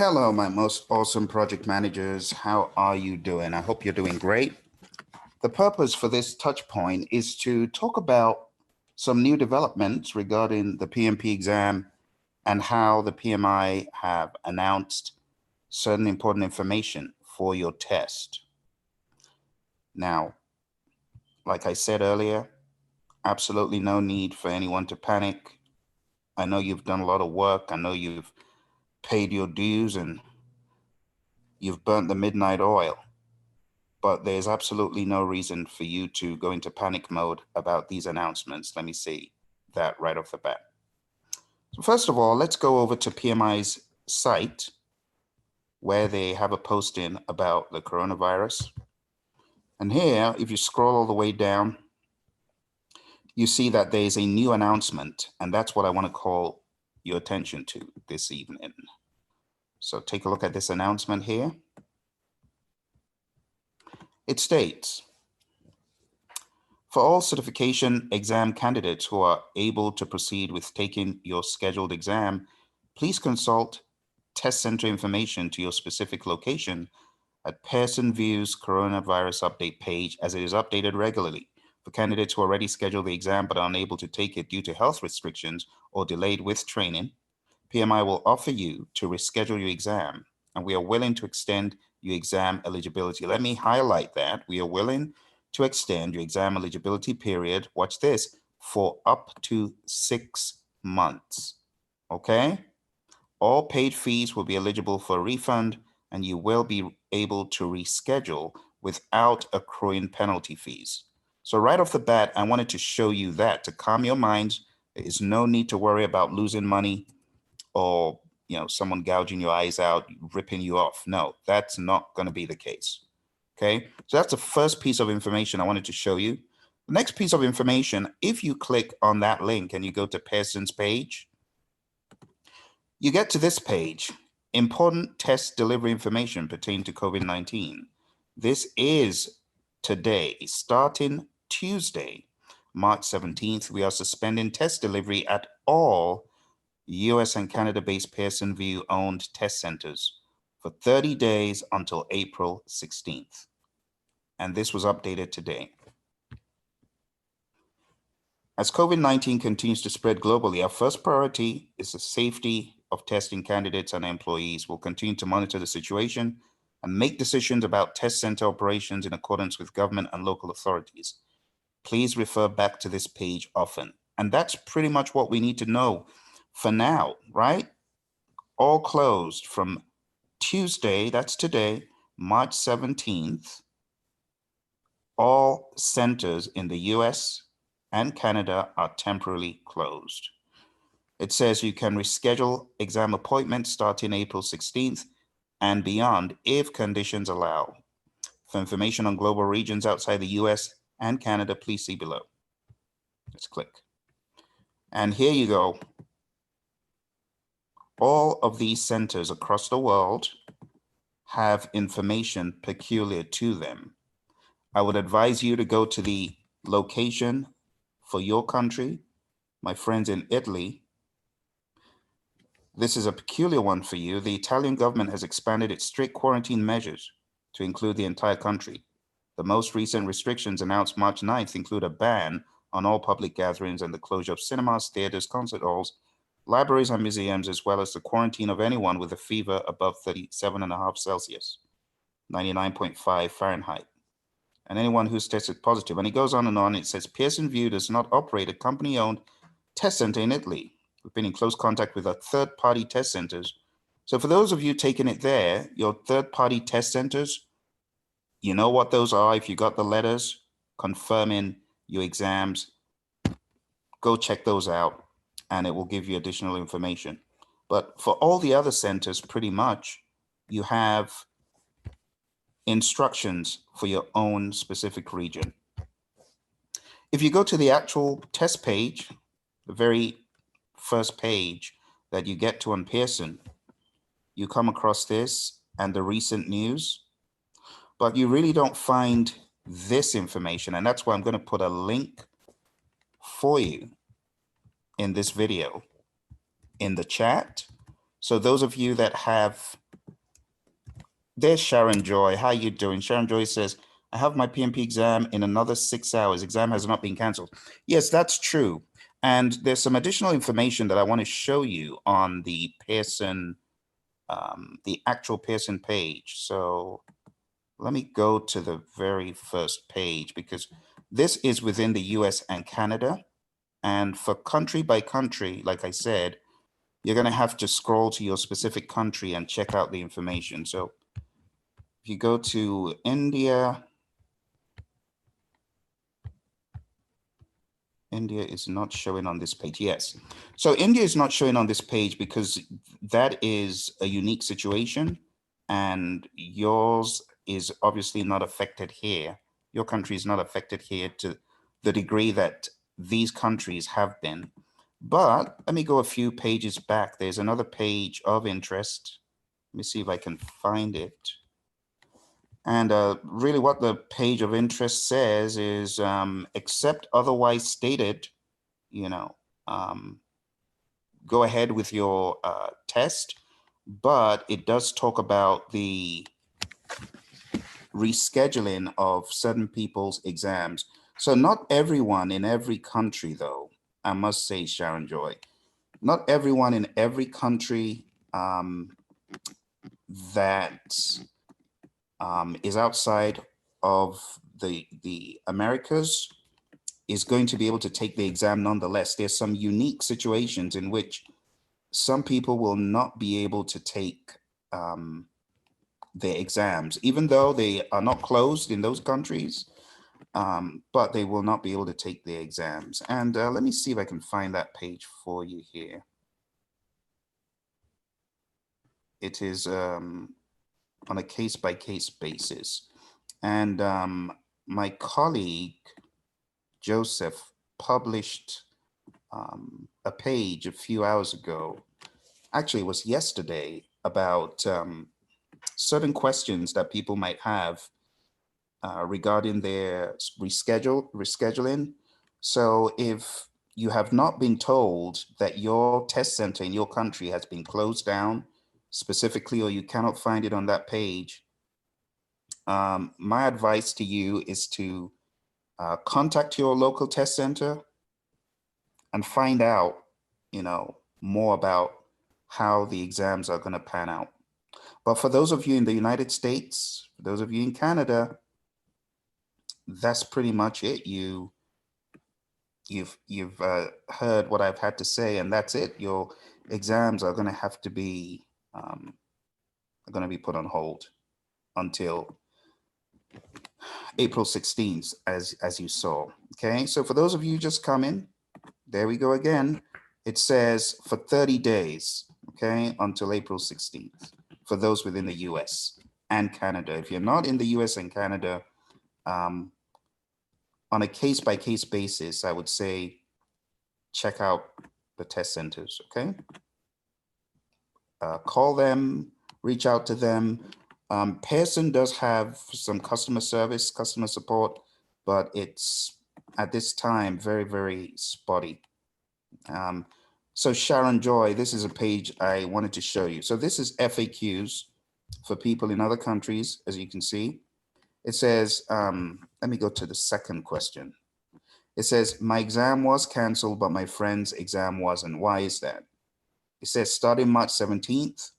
Hello, my most awesome project managers. How are you doing? I hope you're doing great. The purpose for this touch point is to talk about some new developments regarding the PMP exam and how the PMI have announced certain important information for your test. Now, like I said earlier, absolutely no need for anyone to panic. I know you've done a lot of work. I know you've paid your dues and you've burnt the midnight oil. But there's absolutely no reason for you to go into panic mode about these announcements. Let me see that right off the bat. So first of all, let's go over to PMI's site where they have a posting about the coronavirus. And here, if you scroll all the way down, you see that there is a new announcement, and that's what I want to call your attention to this evening. So take a look at this announcement here. It states, for all certification exam candidates who are able to proceed with taking your scheduled exam, please consult test center information to your specific location at Pearson View's coronavirus update page, as it is updated regularly. For candidates who already scheduled the exam but are unable to take it due to health restrictions or delayed with training, PMI will offer you to reschedule your exam, and we are willing to extend your exam eligibility. Let me highlight that. We are willing to extend your exam eligibility period, watch this, for up to 6 months. Okay? All paid fees will be eligible for a refund, and you will be able to reschedule without accruing penalty fees. So right off the bat, I wanted to show you that to calm your minds. There is no need to worry about losing money or someone gouging your eyes out, ripping you off. No, that's not going to be the case. Okay, so that's the first piece of information I wanted to show you. The next piece of information, if you click on that link and you go to Pearson's page, you get to this page, important test delivery information pertaining to COVID-19. This is today, starting Tuesday, March 17th, we are suspending test delivery at all US and Canada-based Pearson View owned test centers for 30 days until April 16th. And this was updated today. As COVID-19 continues to spread globally, our first priority is the safety of testing candidates and employees. We'll continue to monitor the situation and make decisions about test center operations in accordance with government and local authorities. Please refer back to this page often. And that's pretty much what we need to know for now, right? All closed from Tuesday, that's today, March 17th. All centers in the US and Canada are temporarily closed. It says you can reschedule exam appointments starting April 16th and beyond if conditions allow. For information on global regions outside the US and Canada, please see below. Let's click. And here you go. All of these centers across the world have information peculiar to them. I would advise you to go to the location for your country. My friends in Italy, this is a peculiar one for you. The Italian government has expanded its strict quarantine measures to include the entire country. The most recent restrictions announced March 9th include a ban on all public gatherings and the closure of cinemas, theaters, concert halls, libraries, and museums, as well as the quarantine of anyone with a fever above 37.5 Celsius, 99.5 Fahrenheit, and anyone who's tested positive. And it goes on and on. It says Pearson View does not operate a company-owned test center in Italy. We've been in close contact with our third-party test centers. So for those of you taking it there, your third-party test centers, you know what those are. If you got the letters confirming your exams, go check those out and it will give you additional information. But for all the other centers, pretty much, you have instructions for your own specific region. If you go to the actual test page, the very first page that you get to on Pearson, you come across this and the recent news, but you really don't find this information. And that's why I'm going to put a link for you in this video in the chat. So those of you that have, there's Sharon Joy. How you doing? Sharon Joy says, I have my PMP exam in another 6 hours. Exam has not been canceled. Yes, that's true. And there's some additional information that I want to show you on the Pearson, the actual Pearson page. So let me go to the very first page, because this is within the US and Canada. And for country by country, like I said, you're going to have to scroll to your specific country and check out the information. So if you go to India, India is not showing on this page. Yes. So India is not showing on this page because that is a unique situation, and yours is obviously not affected here. Your country is not affected here to the degree that these countries have been. But let me go a few pages back. There's another page of interest. Let me see if I can find it. And really what the page of interest says is, except otherwise stated, you know, go ahead with your test, but it does talk about the rescheduling of certain people's exams. So not everyone in every country, though, I must say, Sharon Joy, not everyone in every country that is outside of the Americas is going to be able to take the exam nonetheless. There's some unique situations in which some people will not be able to take their exams, even though they are not closed in those countries, but they will not be able to take their exams. And let me see if I can find that page for you here. It is on a case-by-case basis. And my colleague, Joseph, published a page a few hours ago, actually it was yesterday, about certain questions that people might have regarding their rescheduling. So if you have not been told that your test center in your country has been closed down specifically, or you cannot find it on that page, my advice to you is to contact your local test center and find out, more about how the exams are going to pan out. But for those of you in the United States, for those of you in Canada, that's pretty much it. You've heard what I've had to say, and that's it. Your exams are going to have to be put on hold until April 16th, as you saw. Okay, so for those of you just coming, there we go again. It says for 30 days, okay, until April 16th, for those within the US and Canada. If you're not in the US and Canada, on a case-by-case basis, I would say check out the test centers, okay? Call them, reach out to them. Pearson does have some customer service, customer support, but it's at this time very, very spotty. So Sharon Joy, this is a page I wanted to show you. So this is FAQs for people in other countries, as you can see. It says, let me go to the second question. It says, my exam was canceled, but my friend's exam wasn't. Why is that? It says, starting March 17th,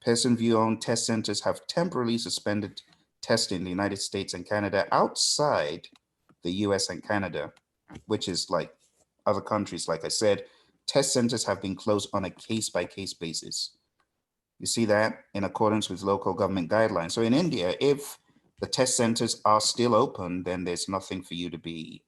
Pearson VUE-owned test centers have temporarily suspended testing in the United States and Canada outside the US and Canada, which is like other countries. Like I said, test centers have been closed on a case-by-case basis. You see that in accordance with local government guidelines. So in India, if the test centers are still open, then there's nothing for you to be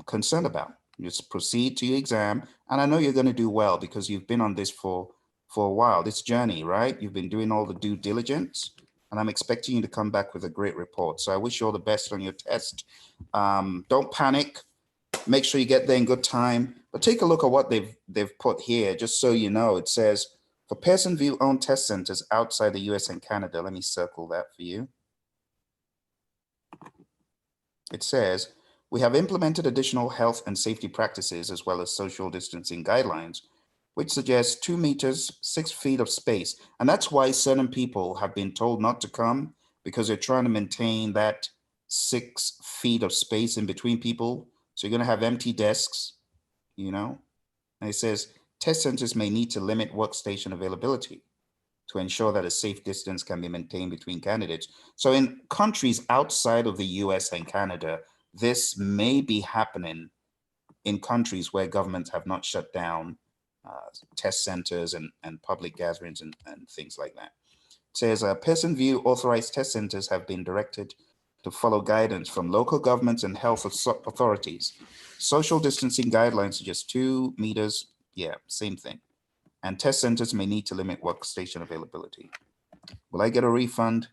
concerned about. You just proceed to your exam. And I know you're going to do well because you've been on this for a while, this journey, right? You've been doing all the due diligence, and I'm expecting you to come back with a great report. So I wish you all the best on your test. Don't panic. Make sure you get there in good time. But take a look at what they've put here, just so you know. It says, for Pearson VUE-owned test centers outside the US and Canada, let me circle that for you. It says, we have implemented additional health and safety practices as well as social distancing guidelines, which suggests 2 meters, 6 feet of space. And that's why certain people have been told not to come, because they're trying to maintain that 6 feet of space in between people. So you're going to have empty desks, you know. And it says test centers may need to limit workstation availability to ensure that a safe distance can be maintained between candidates. So in countries outside of the US and Canada, this may be happening in countries where governments have not shut down test centers and public gatherings and things like that. It says Pearson View authorized test centers have been directed to follow guidance from local governments and health authorities. Social distancing guidelines suggest 2 meters, yeah, same thing. And test centers may need to limit workstation availability. Will I get a refund?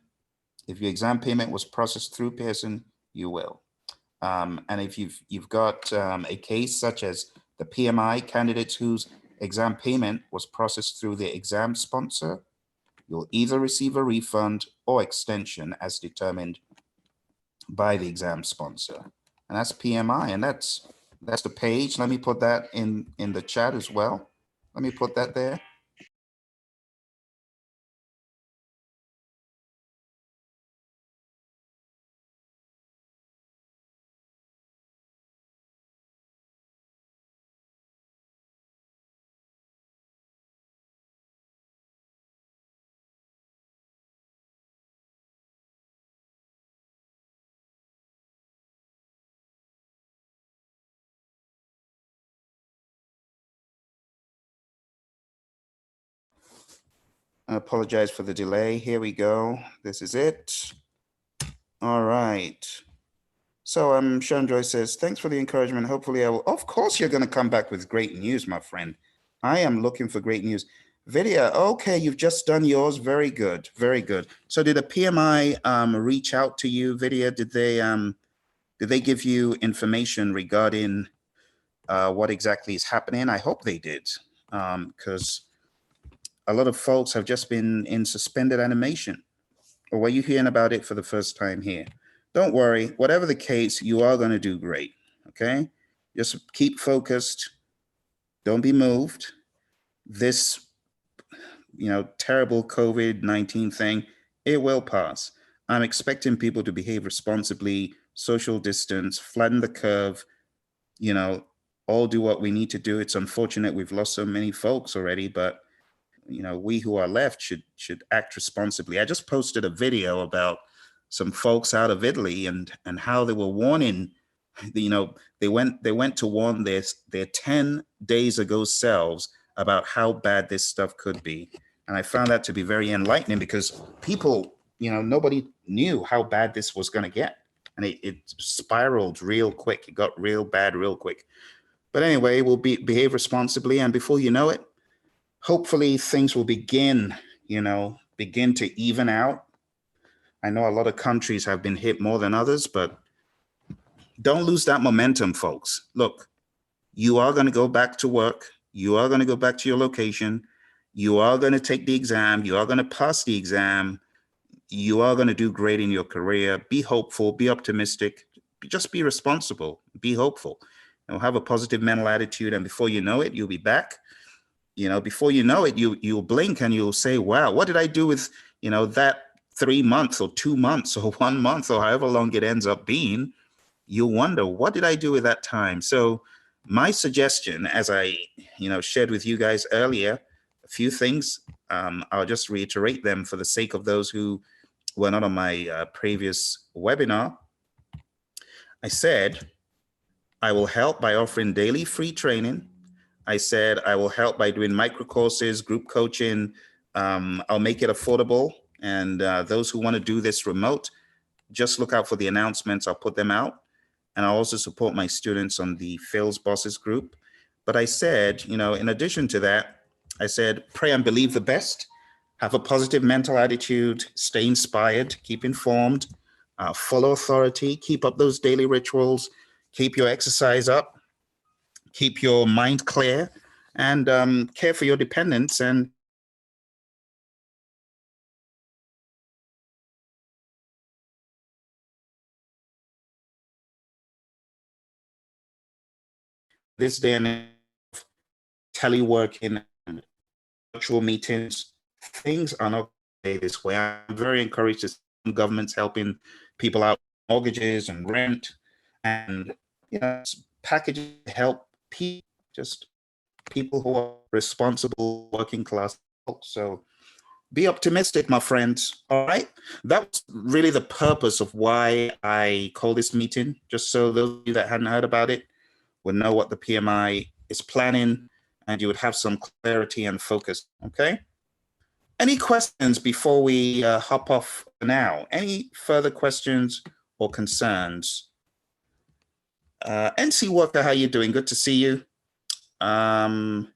If your exam payment was processed through Pearson, you will. And if you've got a case such as the PMI candidates whose exam payment was processed through the exam sponsor, you'll either receive a refund or extension as determined by the exam sponsor. And that's PMI, and that's the page. Let me put that in the chat as well. Let me put that there. I apologize for the delay. Here we go. This is it. All right. So Sean Joy says, thanks for the encouragement. Hopefully I will. Of course, you're going to come back with great news, my friend. I am looking for great news. Vidya, okay, you've just done yours. Very good. Very good. So did the PMI reach out to you, Vidya? Did they give you information regarding what exactly is happening? I hope they did, because a lot of folks have just been in suspended animation. Or were you hearing about it for the first time here? Don't worry, whatever the case, you are going to do great. Okay? Just keep focused. Don't be moved. This, terrible COVID-19 thing, it will pass. I'm expecting people to behave responsibly, social distance, flatten the curve, all do what we need to do. It's unfortunate we've lost so many folks already, but we who are left should act responsibly. I just posted a video about some folks out of Italy and how they were warning, they went to warn their 10 days ago selves about how bad this stuff could be. And I found that to be very enlightening, because people, nobody knew how bad this was going to get. And it spiraled real quick. It got real bad real quick. But anyway, we'll behave responsibly. And before you know it, hopefully things will begin to even out. I know a lot of countries have been hit more than others, but don't lose that momentum, folks. Look, you are going to go back to work. You are going to go back to your location. You are going to take the exam. You are going to pass the exam. You are going to do great in your career. Be hopeful, be optimistic, just be responsible, be hopeful. Have a positive mental attitude. And before you know it, you'll be back. Before you know it, you'll blink and you'll say, wow, what did I do with, that 3 months or 2 months or 1 month or however long it ends up being? You'll wonder, what did I do with that time? So my suggestion, as I, shared with you guys earlier, a few things, I'll just reiterate them for the sake of those who were not on my previous webinar. I said, I will help by offering daily free training. I said, I will help by doing micro courses, group coaching. I'll make it affordable. And those who want to do this remote, just look out for the announcements. I'll put them out. And I'll also support my students on the Phil's Bosses group. But I said, in addition to that, I said, pray and believe the best. Have a positive mental attitude. Stay inspired. Keep informed. Follow authority. Keep up those daily rituals. Keep your exercise up. Keep your mind clear, and care for your dependents. And this day and age of teleworking, virtual meetings. Things are not this way. I'm very encouraged to see governments helping people out with mortgages and rent, and packages to help people, just people who are responsible, working class. So be optimistic, my friends. All right. That's really the purpose of why I call this meeting, just so those of you that hadn't heard about it would know what the PMI is planning and you would have some clarity and focus. Okay. Any questions before we hop off now? Any further questions or concerns? NC Worker, how you doing? Good to see you. And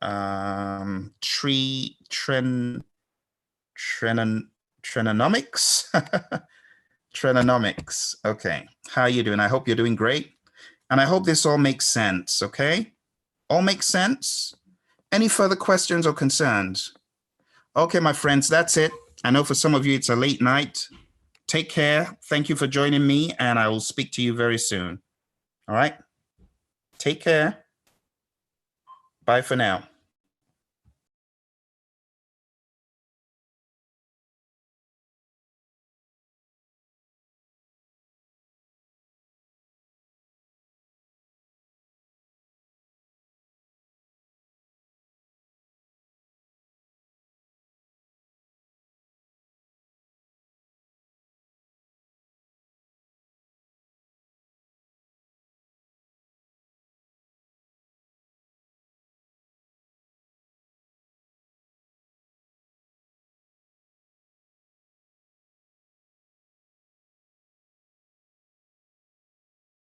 Trenomics. Trenomics. Okay. How are you doing? I hope you're doing great. And I hope this all makes sense. Okay. All makes sense. Any further questions or concerns? Okay, my friends, that's it. I know for some of you, it's a late night. Take care. Thank you for joining me, and I will speak to you very soon. All right. Take care. Bye for now.